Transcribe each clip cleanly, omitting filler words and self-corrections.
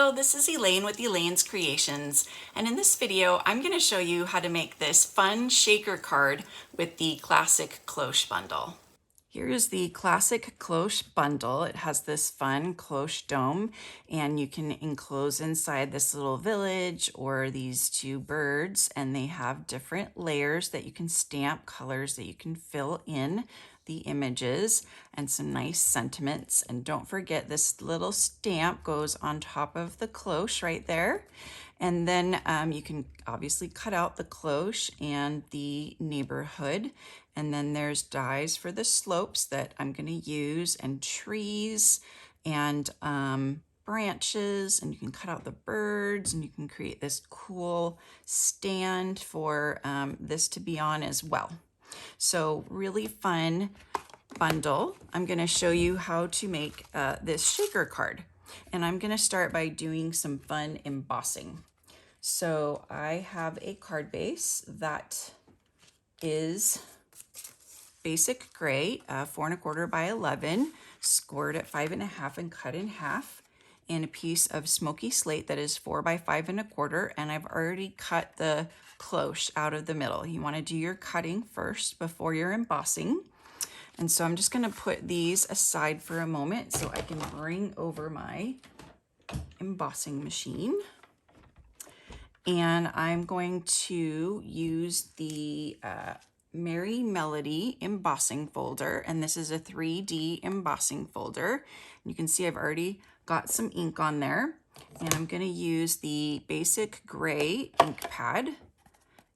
Hello, this is Elaine with Elaine's Creations, and in this video I'm going to show you how to make this fun shaker card with the Classic Cloche bundle. Here is the Classic Cloche bundle. It has this fun cloche dome, and you can enclose inside this little village or these two birds, and they have different layers that you can stamp, colors that you can fill in the images, and some nice sentiments. And don't forget, this little stamp goes on top of the cloche right there. And then you can obviously cut out the cloche and the neighborhood. And then there's dies for the slopes that I'm going to use, and trees and branches, and you can cut out the birds, and you can create this cool stand for this to be on as well. So really fun bundle. I'm going to show you how to make this shaker card. And I'm going to start by doing some fun embossing. So I have a card base that is basic gray, 4 1/4 by 11, scored at 5 1/2 and cut in half, and a piece of smoky slate that is 4 by 5 1/4, and I've already cut the cloche out of the middle. You want to do your cutting first before you're embossing. And so I'm just going to put these aside for a moment so I can bring over my embossing machine. And I'm going to use the Merry Melody embossing folder, and this is a 3D embossing folder. You can see I've already got some ink on there, and I'm going to use the basic gray ink pad,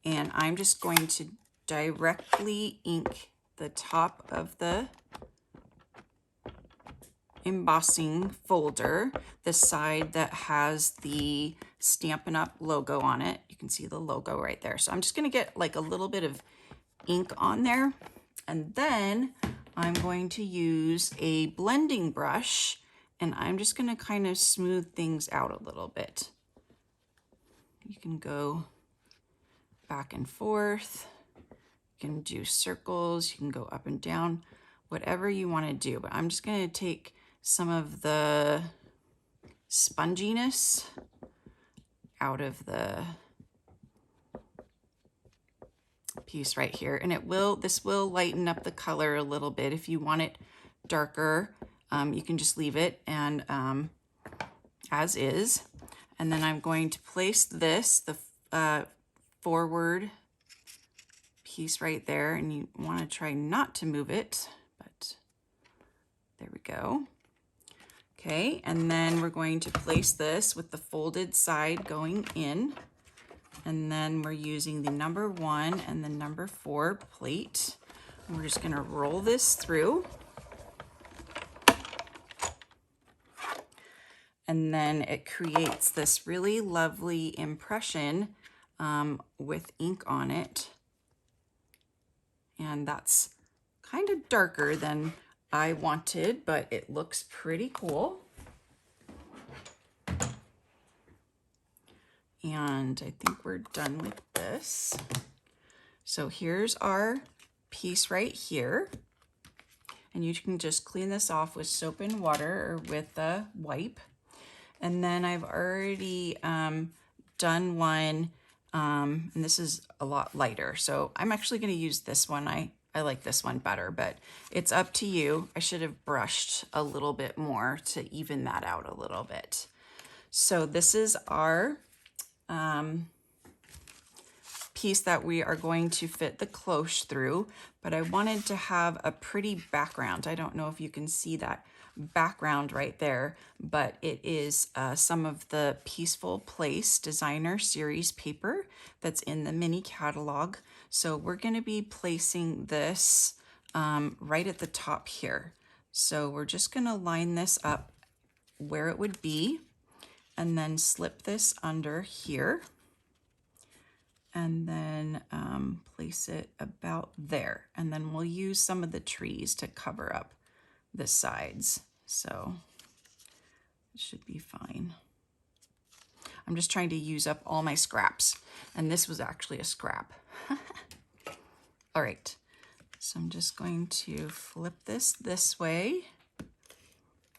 and I'm just going to directly ink the top of the embossing folder, the side that has the Stampin' Up logo on it. You can see the logo right there. So I'm just going to get like a little bit of ink on there, and then I'm going to use a blending brush, and I'm just going to kind of smooth things out a little bit. You can go back and forth, you can do circles, you can go up and down, whatever you want to do. But I'm just going to take some of the sponginess out of the piece right here, and this will lighten up the color a little bit. If you want it darker, you can just leave it and as is. And then I'm going to place this, the forward piece right there, and you want to try not to move it, but there we go. Okay, and then we're going to place this with the folded side going in, and then we're using the number 1 and the number 4 plate. And we're just going to roll this through, and then it creates this really lovely impression with ink on it. And that's kind of darker than I wanted, but it looks pretty cool. And I think we're done with this. So here's our piece right here. And you can just clean this off with soap and water or with a wipe. And then I've already done one, and this is a lot lighter. So I'm actually going to use this one. I like this one better, but it's up to you. I should have brushed a little bit more to even that out a little bit. So this is our piece that we are going to fit the cloche through, but I wanted to have a pretty background. I don't know if you can see that background right there, but it is some of the Peaceful Place Designer Series paper that's in the mini catalog. So we're going to be placing this right at the top here. So we're just going to line this up where it would be, and then slip this under here, and then place it about there. And then we'll use some of the trees to cover up the sides. So it should be fine. I'm just trying to use up all my scraps, and this was actually a scrap. All right, so I'm just going to flip this way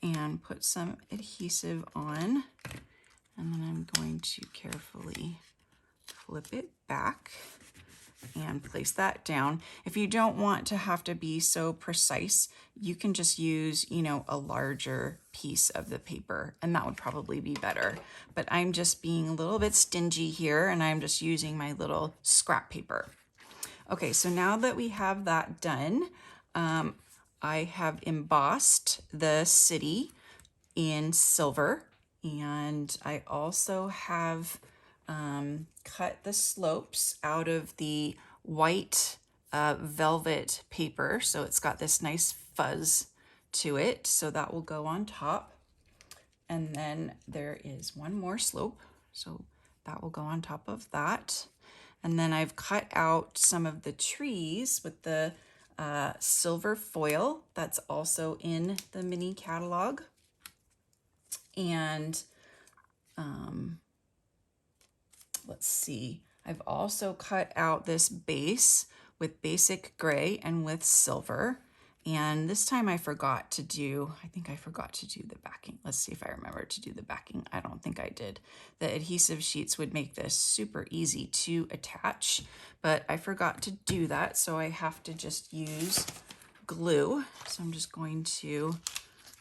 and put some adhesive on, And then I'm going to carefully flip it back and place that down. If you don't want to have to be so precise, you can just use, you know, a larger piece of the paper, and that would probably be better. But I'm just being a little bit stingy here, and I'm just using my little scrap paper. Okay, so now that we have that done, I have embossed the city in silver, and I also have cut the slopes out of the white velvet paper, so it's got this nice fuzz to it, so that will go on top. And then there is one more slope, so that will go on top of that. And then I've cut out some of the trees with the silver foil that's also in the mini catalog. And let's see, I've also cut out this base with basic gray and with silver. And this time I forgot to do, I think I forgot to do the backing. Let's see if I remember to do the backing. I don't think I did. The adhesive sheets would make this super easy to attach, but I forgot to do that. So I have to just use glue. So I'm just going to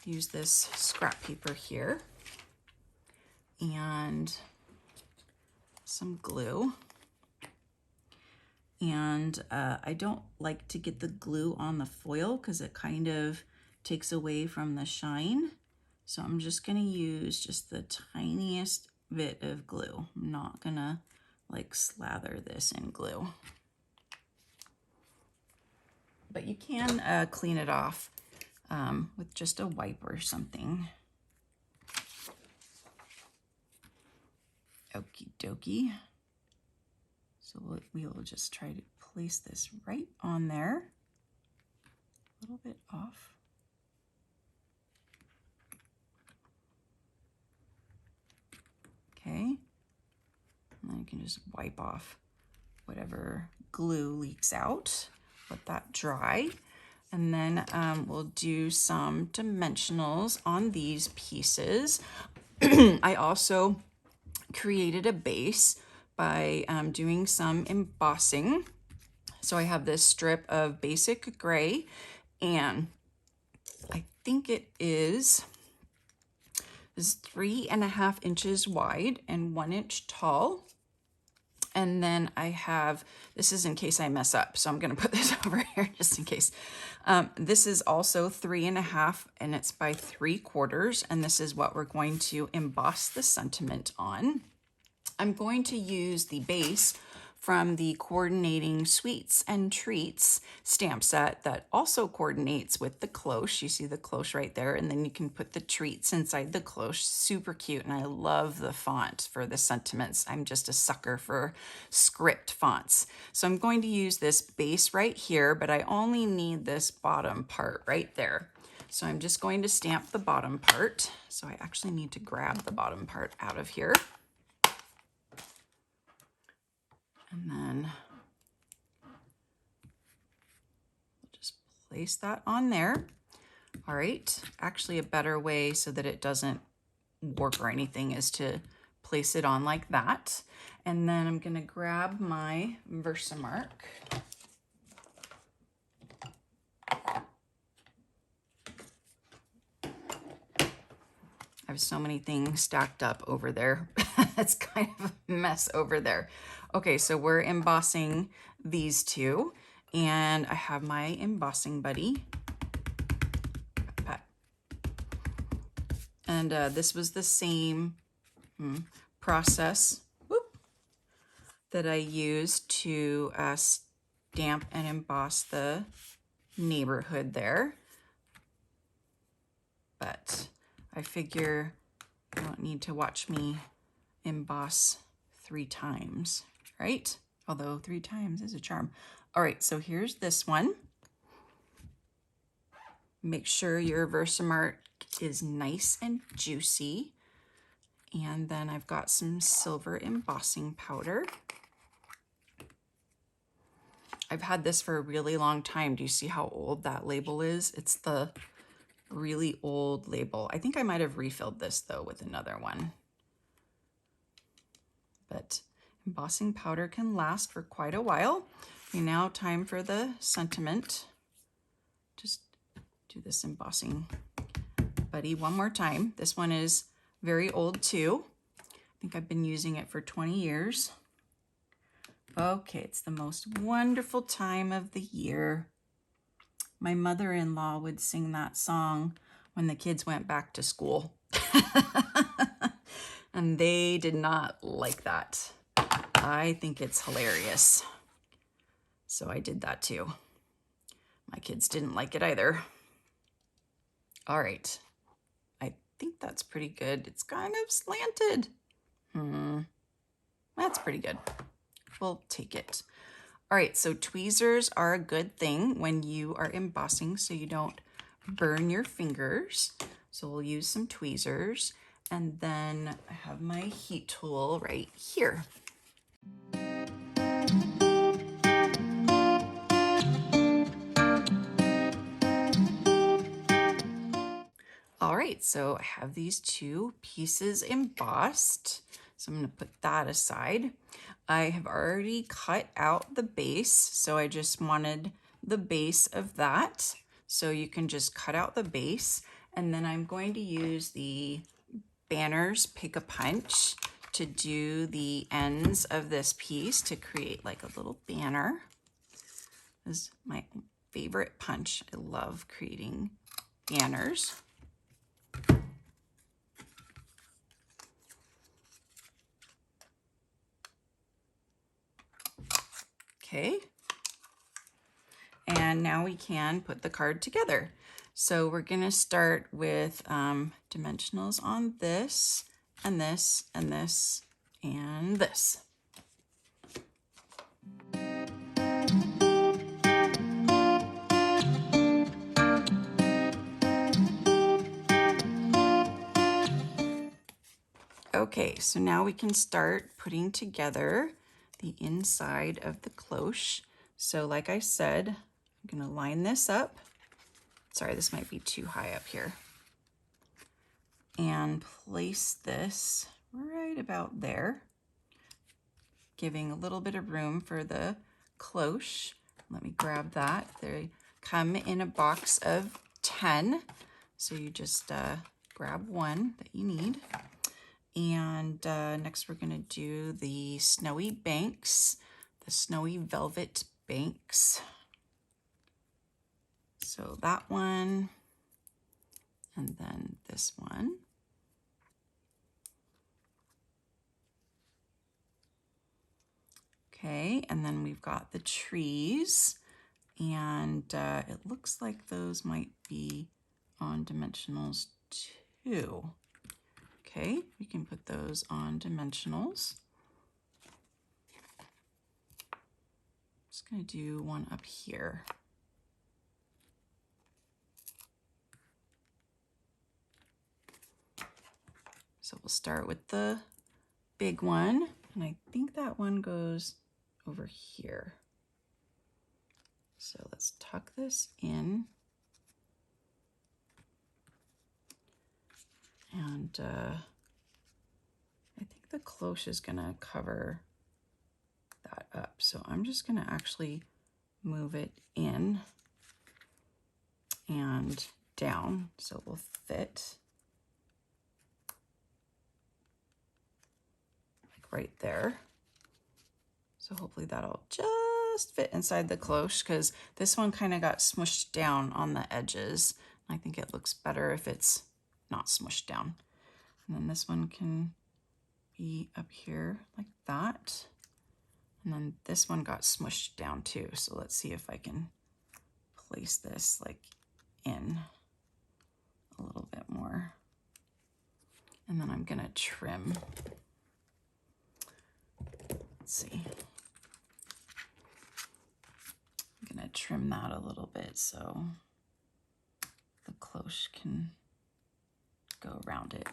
use this scrap paper here and some glue. And I don't like to get the glue on the foil because it kind of takes away from the shine. So I'm just gonna use just the tiniest bit of glue. I'm not gonna like slather this in glue. But you can clean it off with just a wipe or something. Okie dokie. So we will just try to place this right on there, a little bit off. Okay, and then you can just wipe off whatever glue leaks out, let that dry. And then we'll do some dimensionals on these pieces. I also created a base by doing some embossing. So I have this strip of basic gray, and I think it is 3.5 inches wide and 1 inch tall. And then I have, this is in case I mess up, so I'm gonna put this over here just in case. This is also 3.5 and it's by 3/4, and this is what we're going to emboss the sentiment on. I'm going to use the base from the Coordinating Sweets and Treats stamp set that also coordinates with the cloche. You see the cloche right there, and then you can put the treats inside the cloche. Super cute, and I love the font for the sentiments. I'm just a sucker for script fonts. So I'm going to use this base right here, but I only need this bottom part right there. So I'm just going to stamp the bottom part. So I actually need to grab the bottom part out of here. And then we'll just place that on there. All right, actually a better way so that it doesn't warp or anything is to place it on like that. And then I'm gonna grab my Versamark. I have so many things stacked up over there. It's kind of a mess over there. Okay, so we're embossing these two, and I have my embossing buddy. And this was the same process that I used to stamp and emboss the neighborhood there. But I figure you don't need to watch me emboss 3 times, right? Although 3 times is a charm. All right, so here's this one. Make sure your Versamark is nice and juicy. And then I've got some silver embossing powder. I've had this for a really long time. Do you see how old that label is? It's the really old label. I think I might have refilled this though with another one. but embossing powder can last for quite a while. Okay, now time for the sentiment. Just do this embossing buddy one more time. This one is very old too. I think I've been using it for 20 years. Okay, it's the most wonderful time of the year. My mother-in-law would sing that song when the kids went back to school. And they did not like that. I think it's hilarious. So I did that too. My kids didn't like it either. All right. I think that's pretty good. It's kind of slanted. That's pretty good. We'll take it. All right, so tweezers are a good thing when you are embossing so you don't burn your fingers. So we'll use some tweezers, and then I have my heat tool right here. All right, so I have these two pieces embossed. So I'm going to put that aside. I have already cut out the base, so I just wanted the base of that. So you can just cut out the base, and then I'm going to use the Banners Pick-a-Punch to do the ends of this piece to create like a little banner. This is my favorite punch. I love creating banners. Okay, and now we can put the card together. So we're gonna start with dimensionals on this, and this, and this, and this. Okay, so now we can start putting together the inside of the cloche. So like I said, I'm gonna line this up. Sorry, this might be too high up here. And place this right about there, giving a little bit of room for the cloche. Let me grab that. They come in a box of 10. So you just grab one that you need. And next we're gonna do the snowy banks, the snowy velvet banks. So that one, and then this one. Okay, and then we've got the trees, and it looks like those might be on dimensionals too. Okay, we can put those on dimensionals. Just gonna do one up here. So we'll start with the big one, and I think that one goes over here. So let's tuck this in. And I think the cloche is gonna cover that up. So I'm just gonna actually move it in and down so it will fit. Like right there. So hopefully that'll just fit inside the cloche, because this one kind of got smushed down on the edges. I think it looks better if it's not smushed down. And then this one can be up here like that. And then this one got smushed down too. So let's see if I can place this like in a little bit more. And then I'm gonna trim. Let's see. I'm gonna trim that a little bit so the cloche can go around it.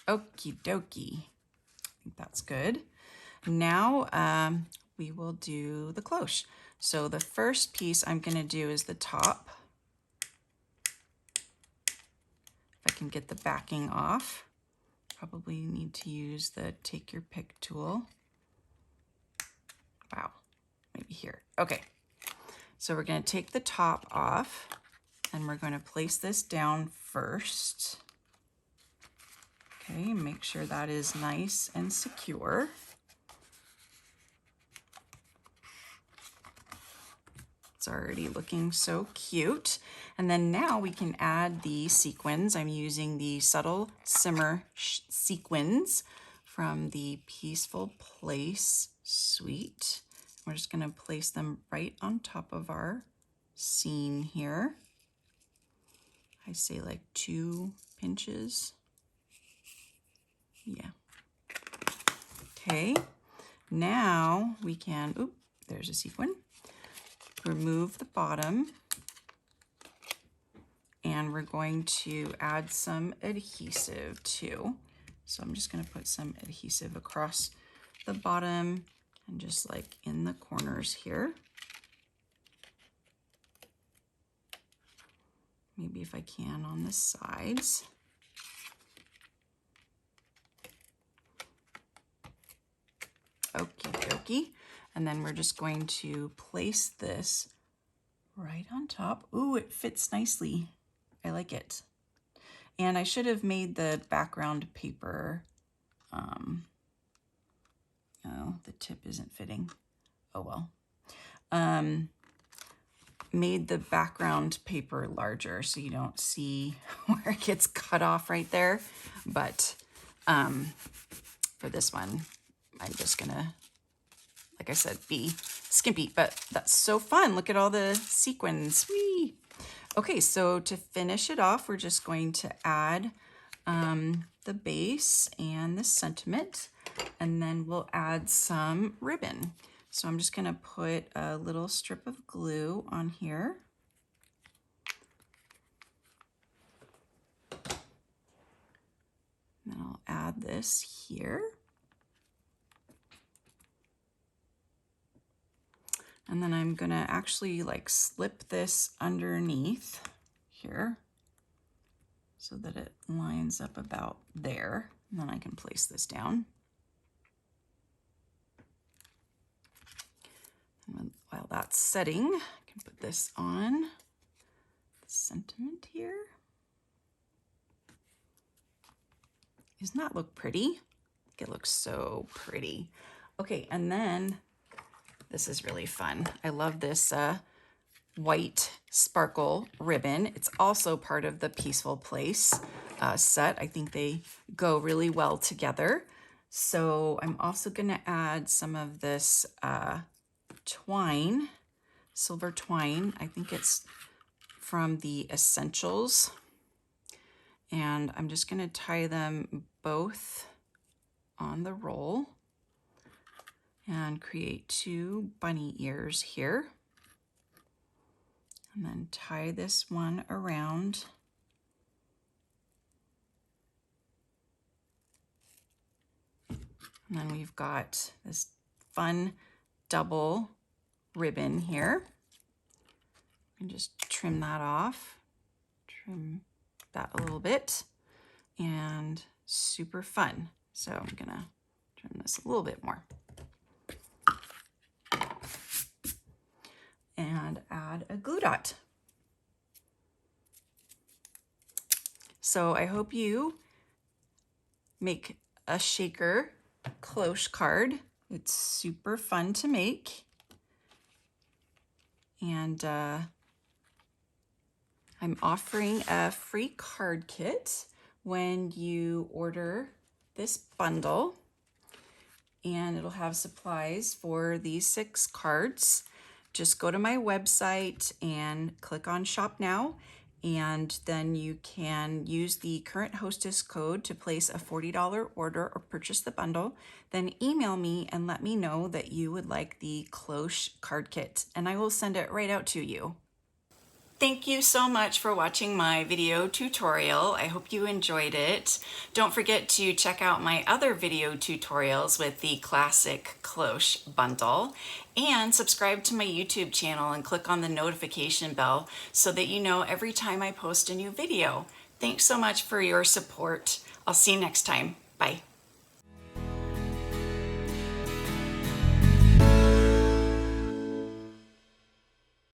Okie dokie. I think that's good. Now we will do the cloche. So the first piece I'm gonna do is the top. If I can get the backing off. probably need to use the take your pick tool. Wow, maybe here. Okay, so we're going to take the top off and we're going to place this down first. Okay, make sure that is nice and secure. It's already looking so cute. And then now we can add the sequins. I'm using the Subtle Simmer sequins from the Peaceful Place suite. We're just going to place them right on top of our scene here. I say like 2 pinches. Yeah. Okay, now we can, oop, there's a sequin. Remove the bottom, and we're going to add some adhesive too. So I'm just going to put some adhesive across the bottom and just like in the corners here. Maybe if I can on the sides. Okie dokie. And then we're just going to place this right on top. Ooh, it fits nicely. I like it. And I should have made the background paper. Oh, the tip isn't fitting. Oh well. Made the background paper larger so you don't see where it gets cut off right there. But for this one, I'm just gonna, like I said, be skimpy, but that's so fun. Look at all the sequins. Whee! Okay, so to finish it off, we're just going to add the base and the sentiment, and then we'll add some ribbon. So I'm just gonna put a little strip of glue on here. And then I'll add this here. And then I'm gonna actually like slip this underneath here so that it lines up about there. And then I can place this down. And while that's setting, I can put this on the sentiment here. Doesn't that look pretty? I think it looks so pretty. Okay, and then this is really fun. I love this white sparkle ribbon. It's also part of the Peaceful Place set. I think they go really well together. So I'm also gonna add some of this twine, silver twine. I think it's from the Essentials. And I'm just gonna tie them both on the roll and create 2 bunny ears here. And then tie this one around. And then we've got this fun double ribbon here. And just trim that off. Trim that a little bit. And super fun. So I'm gonna trim this a little bit more. And add a glue dot. So I hope you make a shaker cloche card. It's super fun to make. And I'm offering a free card kit when you order this bundle. And it'll have supplies for these 6 cards. Just go to my website and click on Shop Now, and then you can use the current hostess code to place a $40 order or purchase the bundle. Then email me and let me know that you would like the Cloche card kit, and I will send it right out to you. Thank you so much for watching my video tutorial. I hope you enjoyed it. Don't forget to check out my other video tutorials with the Classic Cloche bundle, and subscribe to my YouTube channel and click on the notification bell so that you know every time I post a new video. Thanks so much for your support. I'll see you next time. Bye.